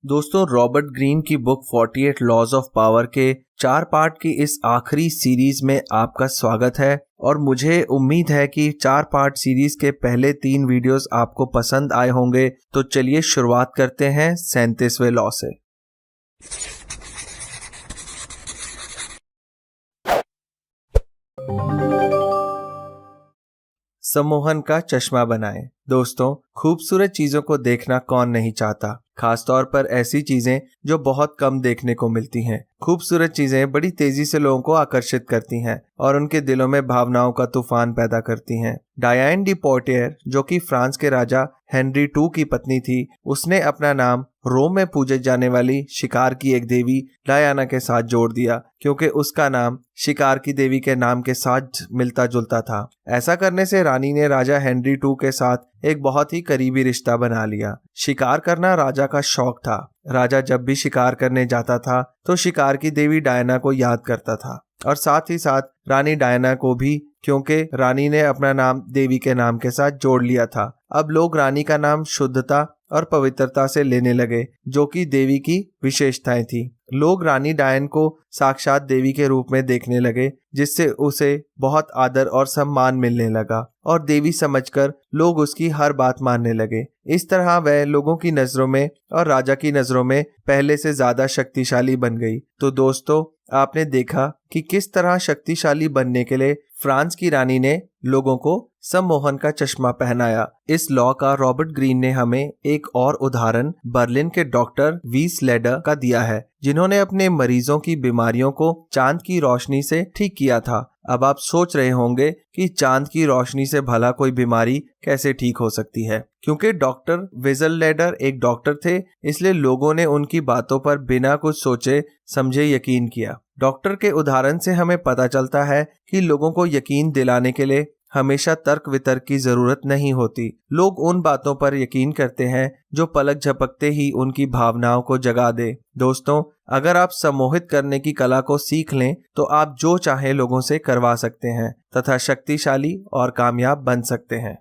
दोस्तों, Robert Greene की book 48 laws of power के 4 पार्ट की इस आखिरी सीरीज में आपका स्वागत है और मुझे उम्मीद है कि 4 पार्ट सीरीज के पहले 3 वीडियोस आपको पसंद आए होंगे। तो चलिए शुरुआत करते हैं 37वें लॉ से। सम्मोहन का चश्मा बनाएं। दोस्तों, खूबसूरत चीजों को देखना कौन नहीं चाहता, खासतौर पर ऐसी चीजें जो बहुत कम देखने को मिलती हैं। खूबसूरत चीजें बड़ी तेजी से लोगों को आकर्षित करती हैं और उनके दिलों में भावनाओं का तूफान पैदा करती हैं। डायन डी पोर्टियर, जो कि फ्रांस के राजा हेनरी II की पत्नी थी, उसने अपना नाम रोम में पूजे जाने वाली शिकार की एक देवी डायना के साथ जोड़ दिया, क्योंकि उसका नाम शिकार की देवी के नाम के साथ मिलता जुलता था। ऐसा करने से रानी ने राजा हेनरी II के साथ एक बहुत ही करीबी रिश्ता बना लिया। शिकार करना राजा का शौक था। राजा जब भी शिकार करने जाता था तो शिकार की देवी डायना को याद करता था और साथ ही साथ रानी डायना को भी, क्योंकि रानी ने अपना नाम देवी के नाम के साथ जोड़ लिया था। अब लोग रानी का नाम शुद्धता और पवित्रता से लेने लगे, जो कि देवी की विशेषताएं थी। लोग रानी डायन को साक्षात देवी के रूप में देखने लगे, जिससे उसे बहुत आदर और सम्मान मिलने लगा और देवी समझकर लोग उसकी हर बात मानने लगे। इस तरह वह लोगों की नजरों में और राजा की नजरों में पहले से ज्यादा शक्तिशाली बन गई। तो दोस्तों, आपने देखा कि किस तरह शक्तिशाली बनने के लिए फ्रांस की रानी ने लोगों को सम्मोहन का चश्मा पहनाया। इस लॉ का रॉबर्ट ग्रीन ने हमें एक और उदाहरण बर्लिन के डॉक्टर वीसलेडर का दिया है, जिन्होंने अपने मरीजों की बीमारियों को चांद की रोशनी से ठीक किया था। अब आप सोच रहे होंगे कि चांद की रोशनी से भला कोई बीमारी कैसे ठीक हो सकती है। क्योंकि डॉक्टर वीसलेडर एक डॉक्टर थे, इसलिए लोगों ने उनकी बातों पर बिना कुछ सोचे समझे यकीन किया। डॉक्टर के उदाहरण से हमें पता चलता है कि लोगों को यकीन दिलाने के लिए हमेशा तर्क वितर्क की जरूरत नहीं होती। लोग उन बातों पर यकीन करते हैं जो पलक झपकते ही उनकी भावनाओं को जगा दे। दोस्तों, अगर आप सम्मोहित करने की कला को सीख लें तो आप जो चाहे लोगों से करवा सकते हैं तथा शक्तिशाली और कामयाब बन सकते हैं।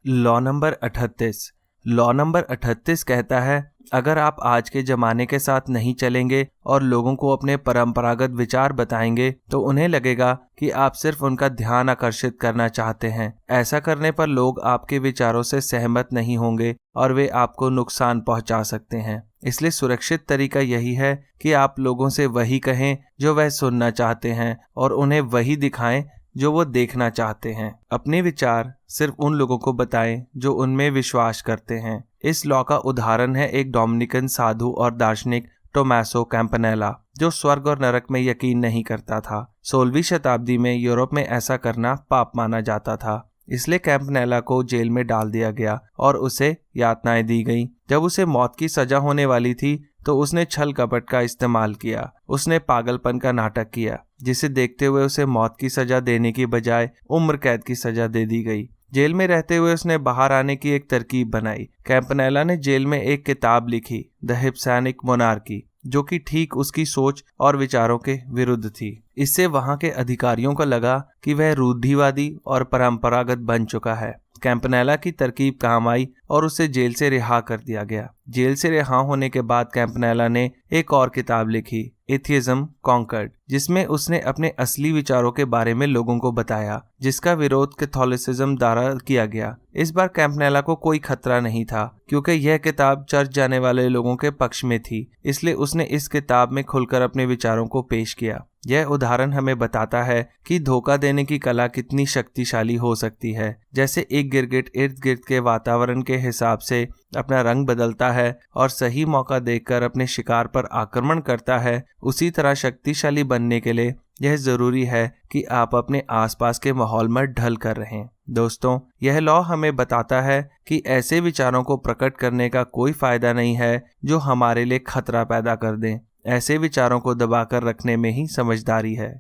Law number 38। लॉ नंबर 38 कहता है, अगर आप आज के जमाने के साथ नहीं चलेंगे और लोगों को अपने परंपरागत विचार बताएंगे तो उन्हें लगेगा कि आप सिर्फ उनका ध्यान आकर्षित करना चाहते हैं। ऐसा करने पर लोग आपके विचारों से सहमत नहीं होंगे और वे आपको नुकसान पहुंचा सकते हैं। इसलिए सुरक्षित तरीका यही है कि आप लोगों से वही कहें जो वह सुनना चाहते हैं और उन्हें वही दिखाएं जो वो देखना चाहते हैं। अपने विचार सिर्फ उन लोगों को बताएं जो उनमें विश्वास करते हैं। इस लॉ का उदाहरण है एक डोमिनिकन साधु और दार्शनिक टोमासो कैम्पनेला, जो स्वर्ग और नरक में यकीन नहीं करता था। 16वीं शताब्दी में यूरोप में ऐसा करना पाप माना जाता था, इसलिए कैम्पनेला को जेल में डाल दिया गया और उसे यातनाएं दी गईं। जब उसे मौत की सजा होने वाली थी तो उसने छल कपट का इस्तेमाल किया। उसने पागलपन का नाटक किया, जिसे देखते हुए उसे मौत की सजा देने की बजाय उम्र कैद की सजा दे दी गई। जेल में रहते हुए उसने बाहर आने की एक तरकीब बनाई। कैम्पनेला ने जेल में एक किताब लिखी, द हिप्सैनिक मोनार्की, जो कि ठीक उसकी सोच और विचारों के विरुद्ध थी। इससे वहां के अधिकारियों को लगा कि वह रूढ़िवादी और परंपरागत बन चुका है। कैम्पनेला की तरकीब काम आई और उसे जेल से रिहा कर दिया गया। जेल से रिहा होने के बाद कैम्पनेला ने एक और किताब लिखी, एथियज्म कॉन्कर्ड, जिसमें उसने अपने असली विचारों के बारे में लोगों को बताया, जिसका विरोध कैथोलिसिज्म द्वारा किया गया। इस बार कैम्पनेला को कोई खतरा नहीं था, क्योंकि यह किताब चर्च जाने वाले लोगों के पक्ष में थी। इसलिए उसने इस किताब में खुलकर अपने विचारों को पेश किया। यह उदाहरण हमें बताता है कि धोखा देने की कला कितनी शक्तिशाली हो सकती है। जैसे एक गिरगिट इर्द गिर्द के वातावरण के हिसाब से अपना रंग बदलता है और सही मौका देखकर अपने शिकार पर आक्रमण करता है, उसी तरह शक्तिशाली बनने के लिए यह जरूरी है कि आप अपने आसपास के माहौल में ढल कर रहें। दोस्तों, यह लॉ हमें बताता है कि ऐसे विचारों को प्रकट करने का कोई फायदा नहीं है जो हमारे लिए खतरा पैदा कर दें। ऐसे विचारों को दबाकर रखने में ही समझदारी है।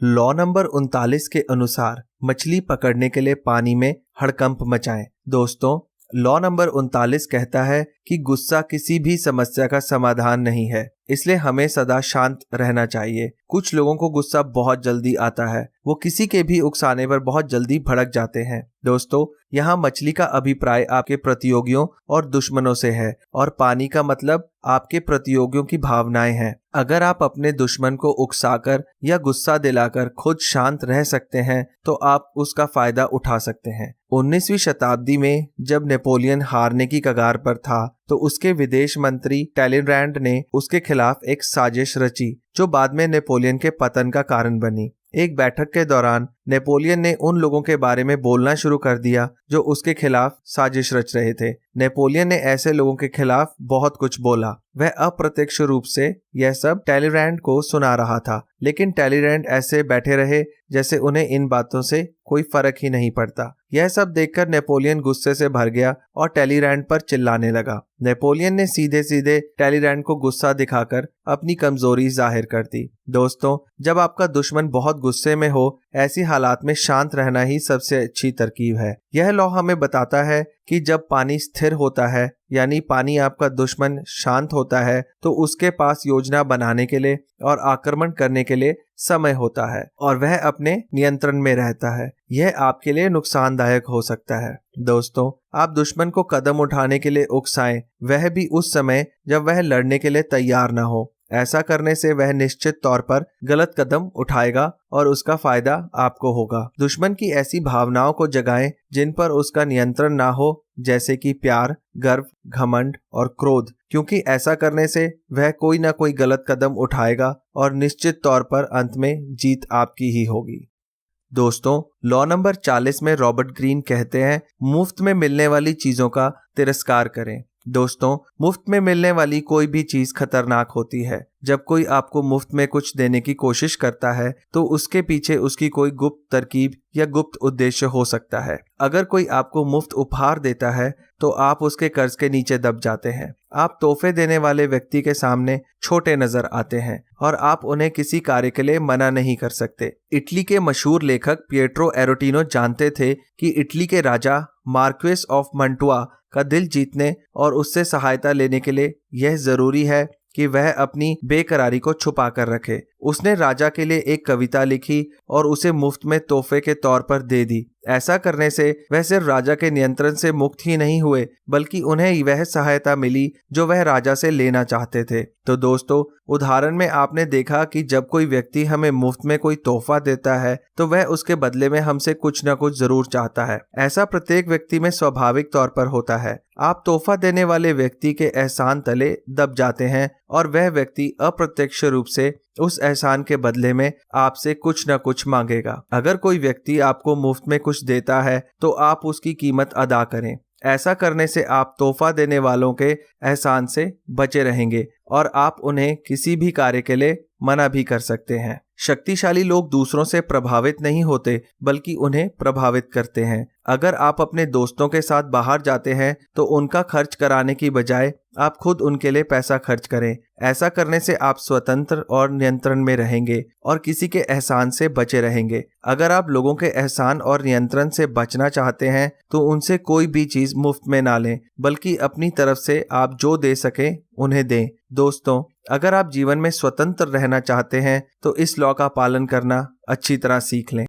लॉ नंबर 39 के अनुसार मछली पकड़ने के लिए पानी में हड़कंप मचाएं। दोस्तों, लॉ नंबर 39 कहता है कि गुस्सा किसी भी समस्या का समाधान नहीं है, इसलिए हमें सदा शांत रहना चाहिए। कुछ लोगों को गुस्सा बहुत जल्दी आता है, वो किसी के भी उकसाने पर बहुत जल्दी भड़क जाते हैं। दोस्तों, यहाँ मछली का अभिप्राय आपके प्रतियोगियों और दुश्मनों से है और पानी का मतलब आपके प्रतियोगियों की भावनाएं हैं। अगर आप अपने दुश्मन को उकसाकर या गुस्सा दिलाकर खुद शांत रह सकते हैं तो आप उसका फायदा उठा सकते हैं। 19वीं शताब्दी में जब नेपोलियन हारने की कगार पर था तो उसके विदेश मंत्री टैलीरैंड ने उसके खिलाफ एक साजिश रची जो बाद में नेपोलियन के पतन का कारण बनी। एक बैठक के दौरान नेपोलियन ने उन लोगों के बारे में बोलना शुरू कर दिया जो उसके खिलाफ साजिश रच रहे थे। नेपोलियन ने ऐसे लोगों के खिलाफ बहुत कुछ बोला। वह अप्रत्यक्ष रूप से यह सब टैलीरैंड को सुना रहा था, लेकिन टैलीरैंड ऐसे बैठे रहे जैसे उन्हें इन बातों से कोई फर्क ही नहीं पड़ता। यह सब देखकर नेपोलियन गुस्से से भर गया और टैलीरैंड पर चिल्लाने लगा। नेपोलियन ने सीधे सीधे टैलीरैंड को गुस्सा दिखाकर अपनी कमजोरी जाहिर कर दी। दोस्तों, जब आपका दुश्मन बहुत गुस्से में हो, ऐसी हालात में शांत रहना ही सबसे अच्छी तरकीब है। यह लॉ हमें बताता है कि जब पानी स्थिर होता है, यानी पानी आपका दुश्मन शांत होता है, तो उसके पास योजना बनाने के लिए और आक्रमण करने के लिए समय होता है और वह अपने नियंत्रण में रहता है। यह आपके लिए नुकसानदायक हो सकता है। दोस्तों, आप दुश्मन को कदम उठाने के लिए उकसाएं, वह भी उस समय जब वह लड़ने के लिए तैयार न हो। ऐसा करने से वह निश्चित तौर पर गलत कदम उठाएगा और उसका फायदा आपको होगा। दुश्मन की ऐसी भावनाओं को जगाएं जिन पर उसका नियंत्रण ना हो, जैसे कि प्यार, गर्व, घमंड और क्रोध, क्योंकि ऐसा करने से वह कोई ना कोई गलत कदम उठाएगा और निश्चित तौर पर अंत में जीत आपकी ही होगी। दोस्तों, लॉ नंबर 40 में रॉबर्ट ग्रीन कहते हैं, मुफ्त में मिलने वाली चीजों का तिरस्कार करें। दोस्तों, मुफ्त में मिलने वाली कोई भी चीज खतरनाक होती है। जब कोई आपको मुफ्त में कुछ देने की कोशिश करता है तो उसके पीछे उसकी कोई गुप्त तरकीब या गुप्त उद्देश्य हो सकता है। अगर कोई आपको मुफ्त उपहार देता है तो आप उसके कर्ज के नीचे दब जाते हैं। आप तोहफे देने वाले व्यक्ति के सामने छोटे नजर आते हैं और आप उन्हें किसी कार्य के लिए मना नहीं कर सकते। इटली के मशहूर लेखक पिएट्रो एरोटिनो जानते थे कि इटली के राजा मार्क्वेस ऑफ मंटुआ का दिल जीतने और उससे सहायता लेने के लिए यह जरूरी है कि वह अपनी बेकरारी को छुपा कर रखे। उसने राजा के लिए एक कविता लिखी और उसे मुफ्त में तोहफे के तौर पर दे दी। ऐसा करने से वह सिर्फ राजा के नियंत्रण से मुक्त ही नहीं हुए, बल्कि उन्हें वह सहायता मिली जो वह राजा से लेना चाहते थे। तो दोस्तों, उदाहरण में आपने देखा कि जब कोई व्यक्ति हमें मुफ्त में कोई तोहफा देता है तो वह उसके बदले में हमसे कुछ न कुछ जरूर चाहता है। ऐसा प्रत्येक व्यक्ति में स्वाभाविक तौर पर होता है। आप तोहफा देने वाले व्यक्ति के एहसान तले दब जाते हैं और वह व्यक्ति अप्रत्यक्ष रूप से उस एहसान के बदले में आपसे कुछ न कुछ मांगेगा। अगर कोई व्यक्ति आपको मुफ्त में कुछ देता है तो आप उसकी कीमत अदा करें। ऐसा करने से आप तोहफा देने वालों के एहसान से बचे रहेंगे और आप उन्हें किसी भी कार्य के लिए मना भी कर सकते हैं। शक्तिशाली लोग दूसरों से प्रभावित नहीं होते, बल्कि उन्हें प्रभावित करते हैं। अगर आप अपने दोस्तों के साथ बाहर जाते हैं तो उनका खर्च कराने की बजाय आप खुद उनके लिए पैसा खर्च करें। ऐसा करने से आप स्वतंत्र और नियंत्रण में रहेंगे और किसी के एहसान से बचे रहेंगे। अगर आप लोगों के एहसान और नियंत्रण से बचना चाहते हैं तो उनसे कोई भी चीज मुफ्त में ना लें, बल्कि अपनी तरफ से आप जो दे सकें उन्हें दें। दोस्तों, अगर आप जीवन में स्वतंत्र रहना चाहते हैं तो इस लॉ का पालन करना अच्छी तरह सीख लें।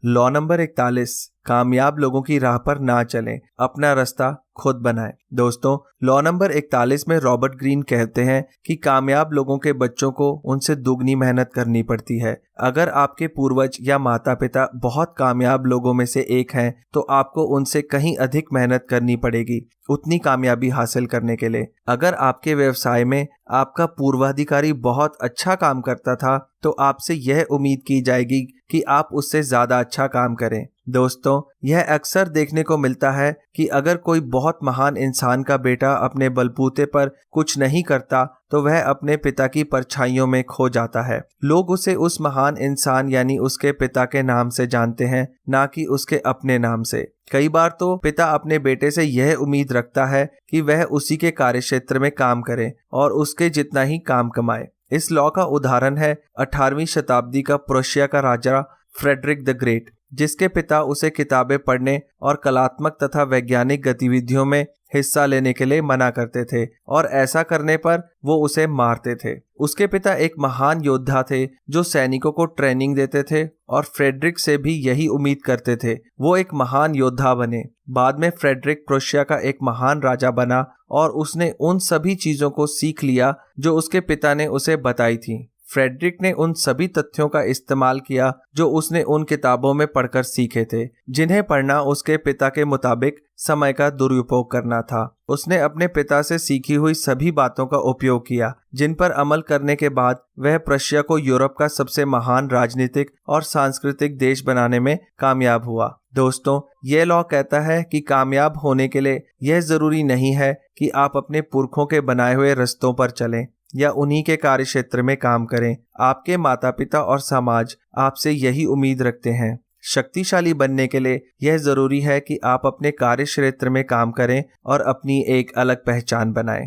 लॉ नंबर 41, कामयाब लोगों की राह पर ना चलें, अपना रास्ता खुद बनाएं। दोस्तों, लॉ नंबर 41 में रॉबर्ट ग्रीन कहते हैं कि कामयाब लोगों के बच्चों को उनसे दुगनी मेहनत करनी पड़ती है। अगर आपके पूर्वज या माता पिता बहुत कामयाब लोगों में से एक हैं तो आपको उनसे कहीं अधिक मेहनत करनी पड़ेगी उतनी कामयाबी हासिल करने के लिए। अगर आपके व्यवसाय में आपका पूर्वाधिकारी बहुत अच्छा काम करता था तो आपसे यह उम्मीद की जाएगी कि आप उससे ज्यादा अच्छा काम करें। दोस्तों, यह अक्सर देखने को मिलता है कि अगर कोई बहुत महान इंसान का बेटा अपने बलबूते पर कुछ नहीं करता तो वह अपने पिता की परछाइयों में खो जाता है। लोग उसे उस महान इंसान यानी उसके पिता के नाम से जानते हैं, ना कि उसके अपने नाम से। कई बार तो पिता अपने बेटे से यह उम्मीद रखता है कि वह उसी के कार्यक्षेत्र में काम करे और उसके जितना ही काम कमाए। इस लॉ का उदाहरण है 18वीं शताब्दी का प्रोशिया का राजा फ्रेडरिक द ग्रेट। जिसके पिता उसे किताबें पढ़ने और कलात्मक तथा वैज्ञानिक गतिविधियों में हिस्सा लेने के लिए मना करते थे और ऐसा करने पर वो उसे मारते थे। उसके पिता एक महान योद्धा थे जो सैनिकों को ट्रेनिंग देते थे और फ्रेडरिक से भी यही उम्मीद करते थे वो एक महान योद्धा बने। बाद में फ्रेडरिक प्रुशिया का एक महान राजा बना और उसने उन सभी चीजों को सीख लिया जो उसके पिता ने उसे बताई थी। फ्रेडरिक ने उन सभी तथ्यों का इस्तेमाल किया जो उसने उन किताबों में पढ़कर सीखे थे, जिन्हें पढ़ना उसके पिता के मुताबिक समय का दुरुपयोग करना था। उसने अपने पिता से सीखी हुई सभी बातों का उपयोग किया, जिन पर अमल करने के बाद वह प्रशिया को यूरोप का सबसे महान राजनीतिक और सांस्कृतिक देश बनाने में कामयाब हुआ। दोस्तों, यह लॉ कहता है कि कामयाब होने के लिए यह जरूरी नहीं है कि आप अपने पुरखों के बनाए हुए रास्तों पर चलें या उन्हीं के कार्य क्षेत्र में काम करें। आपके माता पिता और समाज आपसे यही उम्मीद रखते हैं। शक्तिशाली बनने के लिए यह जरूरी है कि आप अपने कार्य क्षेत्र में काम करें और अपनी एक अलग पहचान बनाएं।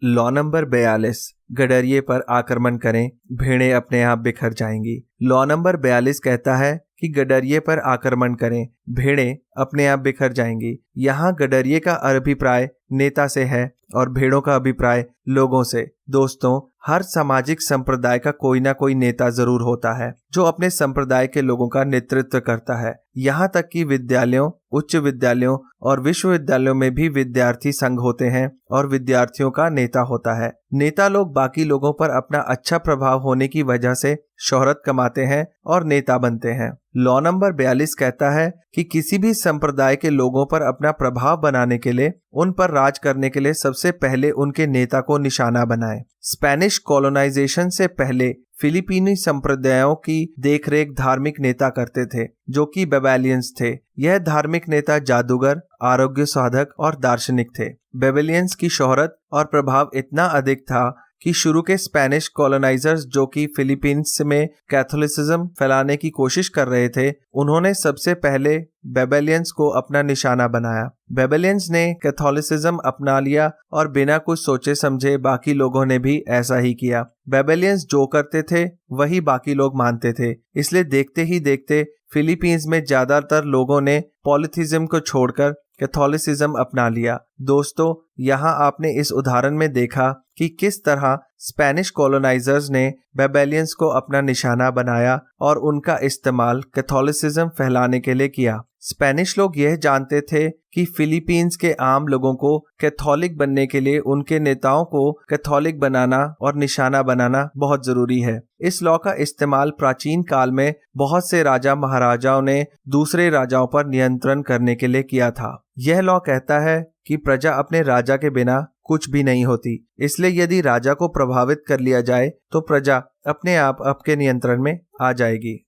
लॉ नंबर 42, गडरिये पर आक्रमण करें, भेड़ें अपने आप बिखर जाएंगी। लॉ नंबर 42 कहता है कि गडरिये पर आक्रमण करें, भेड़ें अपने आप बिखर जाएंगी। यहाँ गडरिये का अभिप्राय नेता से है और भेड़ों का अभिप्राय लोगों से। दोस्तों, हर सामाजिक संप्रदाय का कोई ना कोई नेता जरूर होता है जो अपने संप्रदाय के लोगों का नेतृत्व करता है। यहाँ तक कि विद्यालयों, उच्च विद्यालयों और विश्वविद्यालयों में भी विद्यार्थी संघ होते हैं और विद्यार्थियों का नेता होता है। नेता लोग बाकी लोगों पर अपना अच्छा प्रभाव होने की वजह से शोहरत कमाते हैं और नेता बनते हैं। लॉ नंबर 42 कहता है कि किसी भी संप्रदाय के लोगों पर अपना प्रभाव बनाने के लिए, उन पर राज करने के लिए सबसे पहले उनके नेता को निशाना बनाएं। स्पेनिश कॉलोनाइजेशन से पहले फिलिपीनी संप्रदायों की देखरेख धार्मिक नेता करते थे जो कि बेबेलियंस थे। यह धार्मिक नेता जादूगर, आरोग्य साधक और दार्शनिक थे। बेबेलियंस की शोहरत और प्रभाव इतना अधिक था कि शुरू के स्पेनिश कॉलोनाइजर्स जो कि फिलीपींस में कैथोलिसिज्म फैलाने की कोशिश कर रहे थे, उन्होंने सबसे पहले बेबेलियंस को अपना निशाना बनाया। बेबेलियंस ने कैथोलिसिज्म अपना लिया और बिना कुछ सोचे समझे बाकी लोगों ने भी ऐसा ही किया। बेबेलियंस जो करते थे वही बाकी लोग मानते थे, इसलिए देखते ही देखते फिलीपींस में ज्यादातर लोगों ने पॉलिथिज्म को छोड़कर कैथोलिसिज्म अपना लिया। दोस्तों, यहाँ आपने इस उदाहरण में देखा कि किस तरह स्पेनिश कॉलोनाइजर्स ने बेबेलियंस को अपना निशाना बनाया और उनका इस्तेमाल कैथोलिसिज्म फैलाने के लिए किया। स्पेनिश लोग यह जानते थे कि फिलीपींस के आम लोगों को कैथोलिक बनने के लिए उनके नेताओं को कैथोलिक बनाना और निशाना बनाना बहुत जरूरी है। इस लॉ का इस्तेमाल प्राचीन काल में बहुत से राजा महाराजाओं ने दूसरे राजाओं पर नियंत्रण करने के लिए किया था। यह लॉ कहता है कि प्रजा अपने राजा के बिना कुछ भी नहीं होती, इसलिए यदि राजा को प्रभावित कर लिया जाए तो प्रजा अपने आप आपके नियंत्रण में आ जाएगी।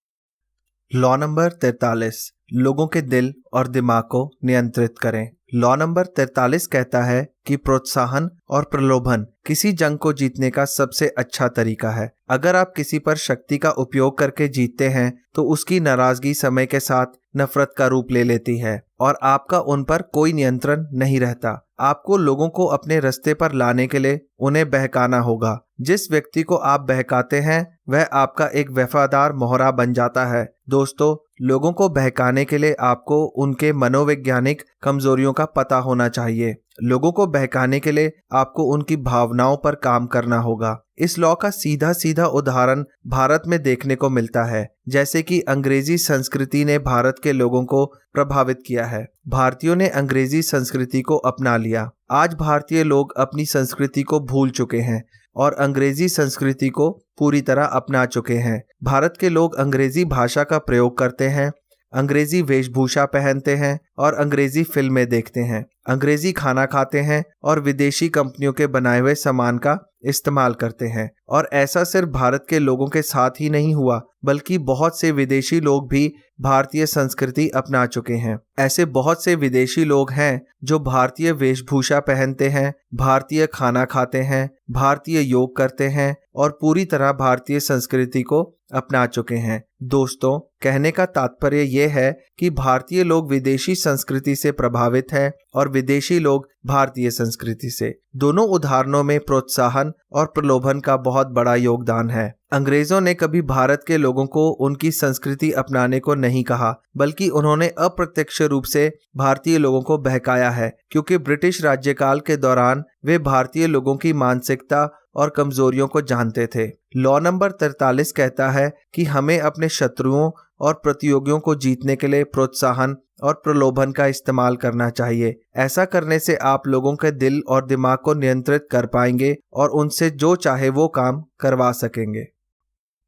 लॉ नंबर 43, लोगों के दिल और दिमाग को नियंत्रित करें। लॉ नंबर 43 कहता है कि प्रोत्साहन और प्रलोभन किसी जंग को जीतने का सबसे अच्छा तरीका है। अगर आप किसी पर शक्ति का उपयोग करके जीतते हैं तो उसकी नाराजगी समय के साथ नफरत का रूप ले लेती है और आपका उन पर कोई नियंत्रण नहीं रहता। आपको लोगों को अपने रास्ते पर लाने के लिए उन्हें बहकाना होगा। जिस व्यक्ति को आप बहकाते हैं वह आपका एक वफादार मोहरा बन जाता है। दोस्तों, लोगों को बहकाने के लिए आपको उनके मनोवैज्ञानिक कमजोरियों का पता होना चाहिए। लोगों को बहकाने के लिए आपको उनकी भावनाओं पर काम करना होगा। इस लॉ का सीधा सीधा उदाहरण भारत में देखने को मिलता है, जैसे कि अंग्रेजी संस्कृति ने भारत के लोगों को प्रभावित किया है। भारतीयों ने अंग्रेजी संस्कृति को अपना लिया। आज भारतीय लोग अपनी संस्कृति को भूल चुके हैं और अंग्रेजी संस्कृति को पूरी तरह अपना चुके हैं। भारत के लोग अंग्रेजी भाषा का प्रयोग करते हैं, अंग्रेजी वेशभूषा पहनते हैं और अंग्रेजी फिल्में देखते हैं, अंग्रेजी खाना खाते हैं और विदेशी कंपनियों के बनाए हुए सामान का इस्तेमाल करते हैं। और ऐसा सिर्फ भारत के लोगों के साथ ही नहीं हुआ, बल्कि बहुत से विदेशी लोग भी भारतीय संस्कृति अपना चुके हैं। ऐसे बहुत से विदेशी लोग हैं जो भारतीय वेशभूषा पहनते हैं, भारतीय खाना खाते हैं, भारतीय योग करते हैं और पूरी तरह भारतीय संस्कृति को अपना चुके हैं। दोस्तों, कहने का तात्पर्य यह है कि भारतीय लोग विदेशी संस्कृति से प्रभावित हैं और विदेशी लोग भारतीय संस्कृति से। दोनों उदाहरणों में प्रोत्साहन और प्रलोभन का बहुत बड़ा योगदान है। अंग्रेजों ने कभी भारत के लोगों को उनकी संस्कृति अपनाने को नहीं कहा, बल्कि उन्होंने अप्रत्यक्ष रूप से भारतीय लोगों को बहकाया है, क्योंकि ब्रिटिश राज्यकाल के दौरान वे भारतीय लोगों की मानसिकता और कमजोरियों को जानते थे। लॉ नंबर 43 कहता है कि हमें अपने शत्रुओं और प्रतियोगियों को जीतने के लिए प्रोत्साहन और प्रलोभन का इस्तेमाल करना चाहिए। ऐसा करने से आप लोगों के दिल और दिमाग को नियंत्रित कर पाएंगे और उनसे जो चाहे वो काम करवा सकेंगे।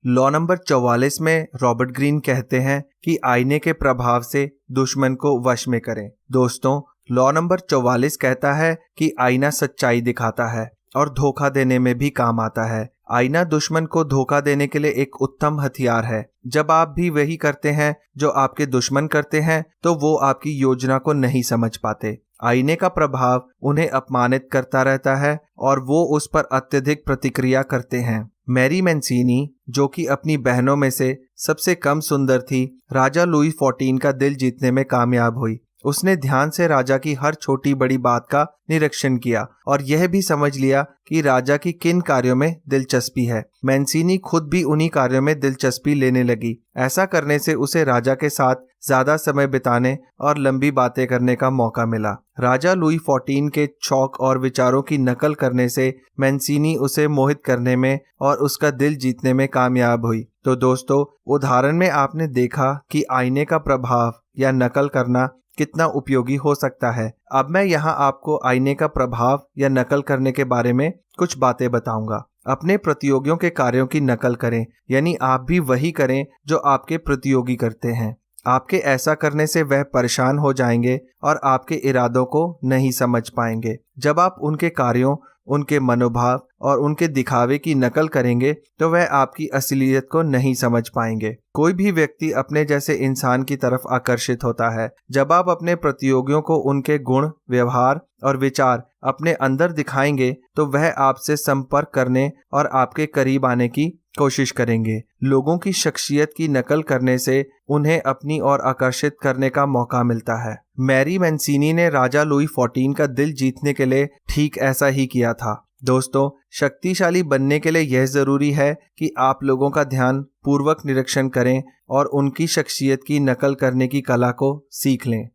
लॉ नंबर 44 में रॉबर्ट ग्रीन कहते हैं कि आईने के प्रभाव से दुश्मन को वश में करें। दोस्तों, लॉ नंबर 44 कहता है कि आईना सच्चाई दिखाता है और धोखा देने में भी काम आता है। आईना दुश्मन को धोखा देने के लिए एक उत्तम हथियार है। जब आप भी वही करते हैं जो आपके दुश्मन करते हैं, तो वो आपकी योजना को नहीं समझ पाते। आईने का प्रभाव उन्हें अपमानित करता रहता है और वो उस पर अत्यधिक प्रतिक्रिया करते हैं। मैरी मैंसीनी, जो कि अपनी बहनों में से सबसे कम सुंदर थी, राजा लुई 14 का दिल जीतने में कामयाब हुई। उसने ध्यान से राजा की हर छोटी बड़ी बात का निरीक्षण किया और यह भी समझ लिया कि राजा की किन कार्यों में दिलचस्पी है। मैंसीनी खुद भी उन्हीं कार्यों में दिलचस्पी लेने लगी। ऐसा करने से उसे राजा के साथ ज्यादा समय बिताने और लंबी बातें करने का मौका मिला। राजा लुई 14 के शौक और विचारों की नकल करने से मैंसीनी उसे मोहित करने में और उसका दिल जीतने में कामयाब हुई। तो दोस्तों, उदाहरण में आपने देखा कि आईने का प्रभाव या नकल करना कितना उपयोगी हो सकता है। अब मैं यहाँ आपको आईने का प्रभाव या नकल करने के बारे में कुछ बातें बताऊंगा। अपने प्रतियोगियों के कार्यों की नकल करें, यानी आप भी वही करें जो आपके प्रतियोगी करते हैं। आपके ऐसा करने से वह परेशान हो जाएंगे और आपके इरादों को नहीं समझ पाएंगे। जब आप उनके कार्यों, उनके मनोभाव और उनके दिखावे की नकल करेंगे तो वह आपकी असलियत को नहीं समझ पाएंगे। कोई भी व्यक्ति अपने जैसे इंसान की तरफ आकर्षित होता है। जब आप अपने प्रतियोगियों को उनके गुण, व्यवहार और विचार अपने अंदर दिखाएंगे तो वह आपसे संपर्क करने और आपके करीब आने की कोशिश करेंगे। लोगों की शख्सियत की नकल करने से उन्हें अपनी ओर आकर्षित करने का मौका मिलता है। मैरी मैंसीनी ने राजा लुई 14 का दिल जीतने के लिए ठीक ऐसा ही किया था। दोस्तों, शक्तिशाली बनने के लिए यह जरूरी है कि आप लोगों का ध्यान पूर्वक निरीक्षण करें और उनकी शख्सियत की नकल करने की कला को सीख लें।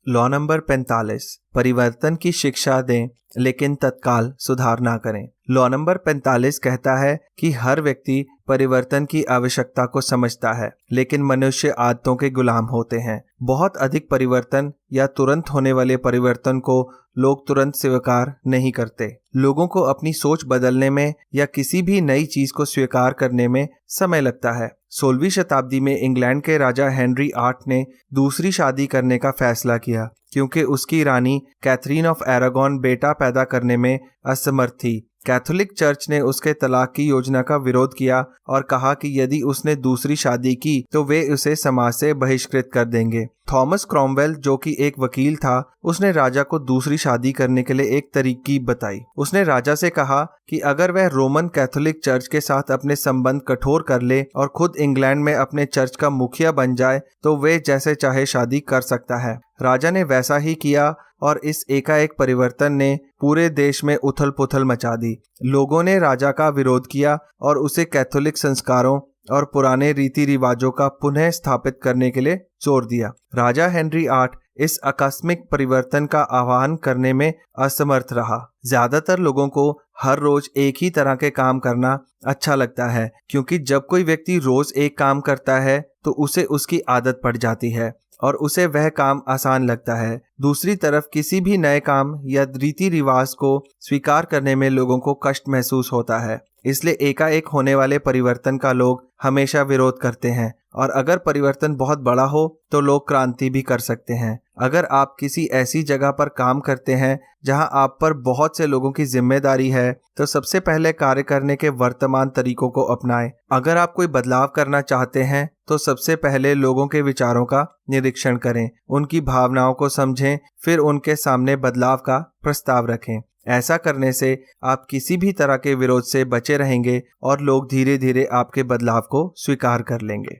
लॉ नंबर 45, परिवर्तन की शिक्षा दें लेकिन तत्काल सुधार ना करें। लॉ नंबर 45 कहता है कि हर व्यक्ति परिवर्तन की आवश्यकता को समझता है, लेकिन मनुष्य आदतों के गुलाम होते हैं। बहुत अधिक परिवर्तन या तुरंत होने वाले परिवर्तन को लोग तुरंत स्वीकार नहीं करते। लोगों को अपनी सोच बदलने में या किसी भी नई चीज को स्वीकार करने में समय लगता है। 16वीं शताब्दी में इंग्लैंड के राजा हेनरी 8 ने दूसरी शादी करने का फैसला किया, क्योंकि उसकी रानी कैथरीन ऑफ एरागॉन बेटा पैदा करने में असमर्थ थी। कैथोलिक चर्च ने उसके तलाक की योजना का विरोध किया और कहा कि यदि उसने दूसरी शादी की तो वे उसे समाज से बहिष्कृत कर देंगे। थॉमस क्रॉमवेल, जो कि एक वकील था, उसने राजा को दूसरी शादी करने के लिए एक तरकीब बताई। उसने राजा से कहा कि अगर वह रोमन कैथोलिक चर्च के साथ अपने संबंध कठोर कर ले और खुद इंग्लैंड में अपने चर्च का मुखिया बन जाए तो वे जैसे चाहे शादी कर सकता है। राजा ने वैसा ही किया और इस एकाएक परिवर्तन ने पूरे देश में उथल पुथल मचा दी। लोगों ने राजा का विरोध किया और उसे कैथोलिक संस्कारों और पुराने रीति रिवाजों का पुनः स्थापित करने के लिए जोर दिया। राजा हेनरी 8 इस आकस्मिक परिवर्तन का आह्वान करने में असमर्थ रहा। ज्यादातर लोगों को हर रोज एक ही तरह के काम करना अच्छा लगता है, क्योंकि जब कोई व्यक्ति रोज एक काम करता है तो उसे उसकी आदत पड़ जाती है और उसे वह काम आसान लगता है। दूसरी तरफ किसी भी नए काम या रीति रिवाज को स्वीकार करने में लोगों को कष्ट महसूस होता है। इसलिए एकाएक होने वाले परिवर्तन का लोग हमेशा विरोध करते हैं और अगर परिवर्तन बहुत बड़ा हो तो लोग क्रांति भी कर सकते हैं। अगर आप किसी ऐसी जगह पर काम करते हैं जहां आप पर बहुत से लोगों की जिम्मेदारी है तो सबसे पहले कार्य करने के वर्तमान तरीकों को अपनाएं। अगर आप कोई बदलाव करना चाहते हैं तो सबसे पहले लोगों के विचारों का निरीक्षण करें, उनकी भावनाओं को समझें, फिर उनके सामने बदलाव का प्रस्ताव रखें। ऐसा करने से आप किसी भी तरह के विरोध से बचे रहेंगे और लोग धीरे धीरे आपके बदलाव को स्वीकार कर लेंगे।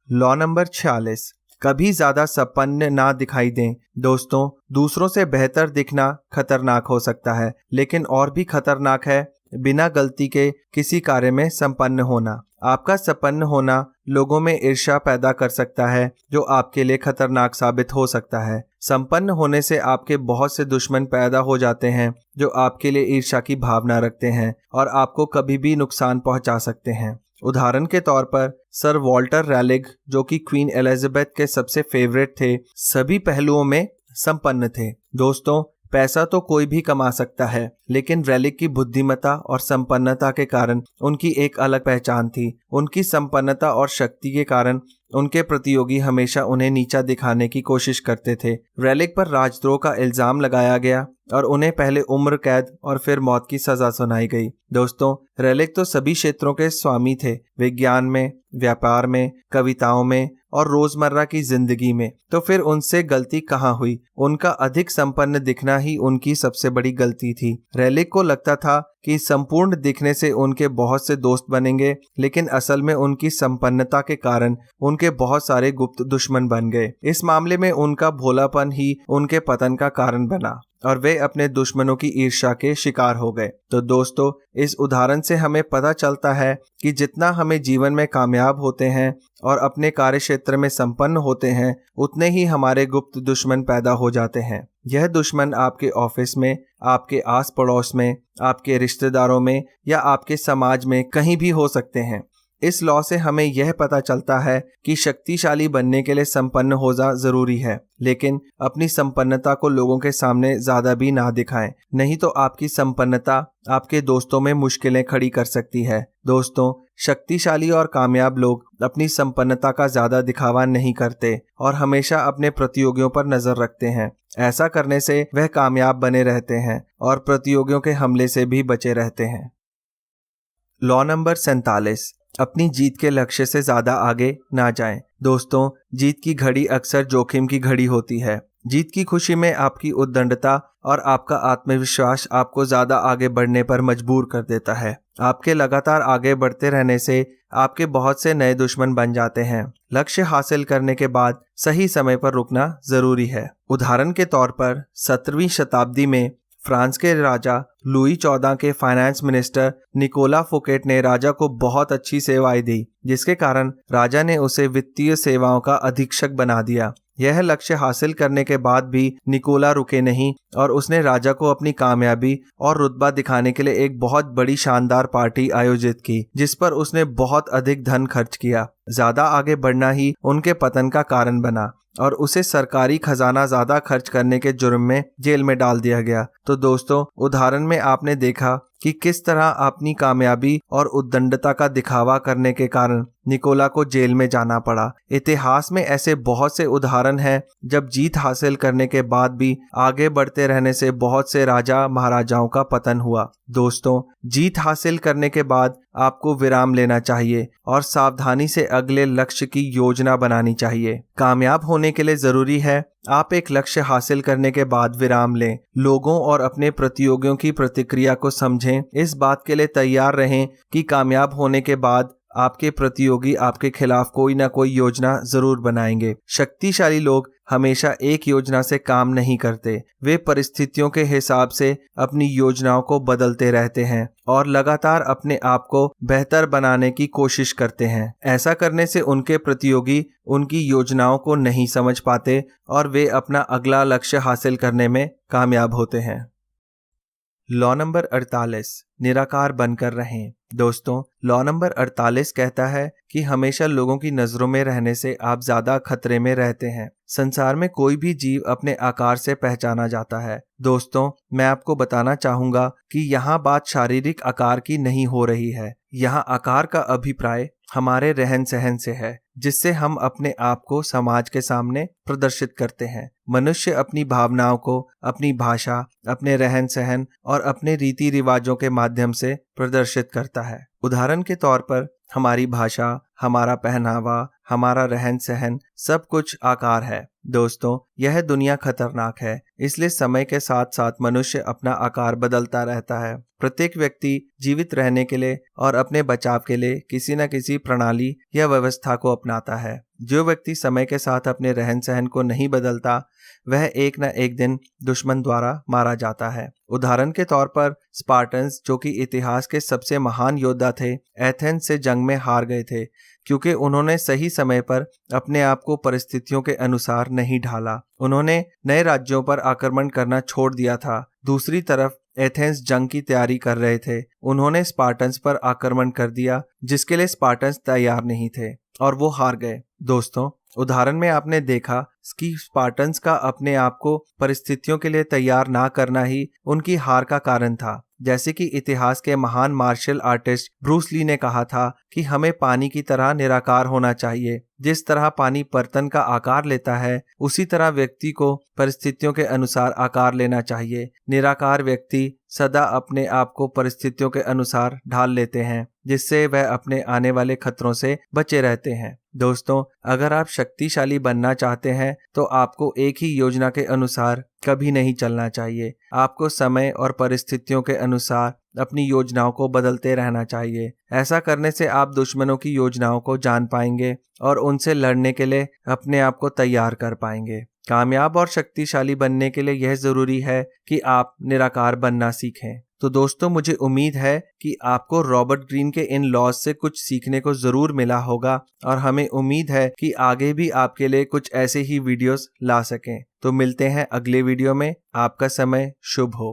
लॉ नंबर 46, कभी ज्यादा संपन्न ना दिखाई दें। दोस्तों, दूसरों से बेहतर दिखना खतरनाक हो सकता है, लेकिन और भी खतरनाक है बिना गलती के किसी कार्य में संपन्न होना। आपका संपन्न होना लोगों में ईर्ष्या पैदा कर सकता है, जो आपके लिए खतरनाक साबित हो सकता है। संपन्न होने से आपके बहुत से दुश्मन पैदा हो जाते हैं, जो आपके लिए ईर्ष्या की भावना रखते हैं और आपको कभी भी नुकसान पहुंचा सकते हैं। उदाहरण के तौर पर सर वॉल्टर रैलिग, जो कि क्वीन एलिजाबेथ के सबसे फेवरेट थे, सभी पहलुओं में संपन्न थे। दोस्तों, पैसा तो कोई भी कमा सकता है, लेकिन रैलिग की बुद्धिमत्ता और संपन्नता के कारण उनकी एक अलग पहचान थी। उनकी संपन्नता और शक्ति के कारण उनके प्रतियोगी हमेशा उन्हें नीचा दिखाने की कोशिश करते थे। रैलिग पर राजद्रोह का इल्जाम लगाया गया और उन्हें पहले उम्र कैद और फिर मौत की सजा सुनाई गई। दोस्तों, रैलिग तो सभी क्षेत्रों के स्वामी थे, विज्ञान में, व्यापार में, कविताओं में और रोजमर्रा की जिंदगी में। तो फिर उनसे गलती कहाँ हुई? उनका अधिक संपन्न दिखना ही उनकी सबसे बड़ी गलती थी। रैलिग को लगता था कि संपूर्ण दिखने से उनके बहुत से दोस्त बनेंगे, लेकिन असल में उनकी संपन्नता के कारण उनके बहुत सारे गुप्त दुश्मन बन गए। इस मामले में उनका भोलापन ही उनके पतन का कारण बना और वे अपने दुश्मनों की ईर्ष्या के शिकार हो गए। तो दोस्तों, इस उदाहरण से हमें पता चलता है कि जितना हमें जीवन में कामयाब होते हैं और अपने कार्य क्षेत्र में संपन्न होते हैं, उतने ही हमारे गुप्त दुश्मन पैदा हो जाते हैं। यह दुश्मन आपके ऑफिस में, आपके आस पड़ोस में, आपके रिश्तेदारों में या आपके समाज में कहीं भी हो सकते हैं। इस लॉ से हमें यह पता चलता है कि शक्तिशाली बनने के लिए संपन्न होना जरूरी है, लेकिन अपनी संपन्नता को लोगों के सामने ज्यादा भी ना दिखाएं, नहीं तो आपकी संपन्नता आपके दोस्तों में मुश्किलें खड़ी कर सकती है। दोस्तों, शक्तिशाली और कामयाब लोग अपनी संपन्नता का ज्यादा दिखावा नहीं करते और हमेशा अपने प्रतियोगियों पर नजर रखते हैं। ऐसा करने से वह कामयाब बने रहते हैं और प्रतियोगियों के हमले से भी बचे रहते हैं। लॉ नंबर 47, अपनी जीत के लक्ष्य से ज्यादा आगे ना जाएं। दोस्तों, जीत की घड़ी अक्सर जोखिम की घड़ी होती है। जीत की खुशी में आपकी उद्दंडता और आपका आत्मविश्वास आपको ज्यादा आगे बढ़ने पर मजबूर कर देता है। आपके लगातार आगे बढ़ते रहने से आपके बहुत से नए दुश्मन बन जाते हैं। लक्ष्य हासिल करने के बाद सही समय पर रुकना जरूरी है। उदाहरण के तौर पर 17वीं शताब्दी में फ्रांस के राजा लुई 14 के फाइनेंस मिनिस्टर निकोला फुकेट ने राजा को बहुत अच्छी सेवाएं दी, जिसके कारण राजा ने उसे वित्तीय सेवाओं का अधीक्षक बना दिया। यह लक्ष्य हासिल करने के बाद भी निकोला रुके नहीं और उसने राजा को अपनी कामयाबी और रुतबा दिखाने के लिए एक बहुत बड़ी शानदार पार्टी आयोजित की, जिस पर उसने बहुत अधिक धन खर्च किया। ज्यादा आगे बढ़ना ही उनके पतन का कारण बना और उसे सरकारी खजाना ज्यादा खर्च करने के जुर्म में जेल में डाल दिया गया। तो दोस्तों, उदाहरण में आपने देखा कि किस तरह अपनी कामयाबी और उद्दंडता का दिखावा करने के कारण निकोला को जेल में जाना पड़ा। इतिहास में ऐसे बहुत से उदाहरण हैं जब जीत हासिल करने के बाद भी आगे बढ़ते रहने से बहुत से राजा महाराजाओं का पतन हुआ। दोस्तों, जीत हासिल करने के बाद आपको विराम लेना चाहिए और सावधानी से अगले लक्ष्य की योजना बनानी चाहिए। कामयाब होने के लिए जरूरी है आप एक लक्ष्य हासिल करने के बाद विराम लें, लोगों और अपने प्रतियोगियों की प्रतिक्रिया को समझें, इस बात के लिए तैयार रहें कि कामयाब होने के बाद आपके प्रतियोगी आपके खिलाफ कोई ना कोई योजना जरूर बनाएंगे। शक्तिशाली लोग हमेशा एक योजना से काम नहीं करते, वे परिस्थितियों के हिसाब से अपनी योजनाओं को बदलते रहते हैं और लगातार अपने आप को बेहतर बनाने की कोशिश करते हैं। ऐसा करने से उनके प्रतियोगी उनकी योजनाओं को नहीं समझ पाते और वे अपना अगला लक्ष्य हासिल करने में कामयाब होते हैं। लॉ नंबर 48, निराकार बनकर रहें। दोस्तों, लॉ नंबर 48 कहता है कि हमेशा लोगों की नजरों में रहने से आप ज्यादा खतरे में रहते हैं। संसार में कोई भी जीव अपने आकार से पहचाना जाता है। दोस्तों, मैं आपको बताना चाहूंगा कि यहाँ बात शारीरिक आकार की नहीं हो रही है। यहाँ आकार का अभिप्राय हमारे रहन सहन से है, जिससे हम अपने आप को समाज के सामने प्रदर्शित करते हैं। मनुष्य अपनी भावनाओं को अपनी भाषा, अपने रहन सहन और अपने रीति रिवाजों के माध्यम से प्रदर्शित करता है। उदाहरण के तौर पर हमारी भाषा, हमारा पहनावा, हमारा रहन सहन सब कुछ आकार है। दोस्तों, यह दुनिया खतरनाक है, इसलिए समय के साथ साथ मनुष्य अपना आकार बदलता रहता है। प्रत्येक व्यक्ति जीवित रहने के लिए और अपने बचाव के लिए किसी न किसी प्रणाली या व्यवस्था को अपनाता है। जो व्यक्ति समय के साथ अपने रहन सहन को नहीं बदलता, वह एक न एक दिन दुश्मन द्वारा मारा जाता है। उदाहरण के तौर पर स्पार्टन्स, जो कि इतिहास के सबसे महान योद्धा थे, एथेंस से जंग में हार गए थे क्योंकि उन्होंने सही समय पर अपने आप को परिस्थितियों के अनुसार नहीं ढाला। उन्होंने नए राज्यों पर आक्रमण करना छोड़ दिया था। दूसरी तरफ एथेंस जंग की तैयारी कर रहे थे। उन्होंने स्पार्टन्स पर आक्रमण कर दिया, जिसके लिए स्पार्टन्स तैयार नहीं थे और वो हार गए। दोस्तों, उदाहरण में आपने देखा कि स्पार्टन्स का अपने आप को परिस्थितियों के लिए तैयार ना करना ही उनकी हार का कारण था। जैसे कि इतिहास के महान मार्शल आर्टिस्ट ब्रूस ली ने कहा था कि हमें पानी की तरह निराकार होना चाहिए। जिस तरह पानी बर्तन का आकार लेता है, उसी तरह व्यक्ति को परिस्थितियों के अनुसार आकार लेना चाहिए। निराकार व्यक्ति सदा अपने आप को परिस्थितियों के अनुसार ढाल लेते हैं, जिससे वह अपने आने वाले खतरों से बचे रहते हैं। दोस्तों, अगर आप शक्तिशाली बनना चाहते हैं तो आपको एक ही योजना के अनुसार कभी नहीं चलना चाहिए। आपको समय और परिस्थितियों के अनुसार अपनी योजनाओं को बदलते रहना चाहिए। ऐसा करने से आप दुश्मनों की योजनाओं को जान पाएंगे और उनसे लड़ने के लिए अपने आप को तैयार कर पाएंगे। कामयाब और शक्तिशाली बनने के लिए यह जरूरी है कि आप निराकार बनना सीखें। तो दोस्तों, मुझे उम्मीद है कि आपको रॉबर्ट ग्रीन के इन लॉज से कुछ सीखने को जरूर मिला होगा और हमें उम्मीद है कि आगे भी आपके लिए कुछ ऐसे ही वीडियोस ला सकें। तो मिलते हैं अगले वीडियो में। आपका समय शुभ हो।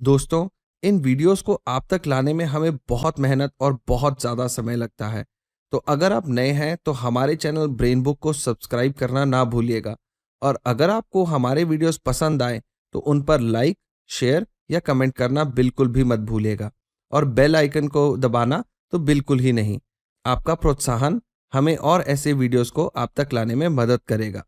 दोस्तों, इन वीडियोस को आप तक लाने में हमें बहुत मेहनत और बहुत ज़्यादा समय लगता है। तो अगर आप नए हैं तो हमारे चैनल ब्रेन बुक को सब्सक्राइब करना ना भूलिएगा। और अगर आपको हमारे वीडियोस पसंद आए तो उन पर लाइक, शेयर या कमेंट करना बिल्कुल भी मत भूलिएगा। और बेल आइकन को दबाना तो बिल्कुल ही नहीं। आपका प्रोत्साहन हमें और ऐसे वीडियोस को आप तक लाने में मदद करेगा।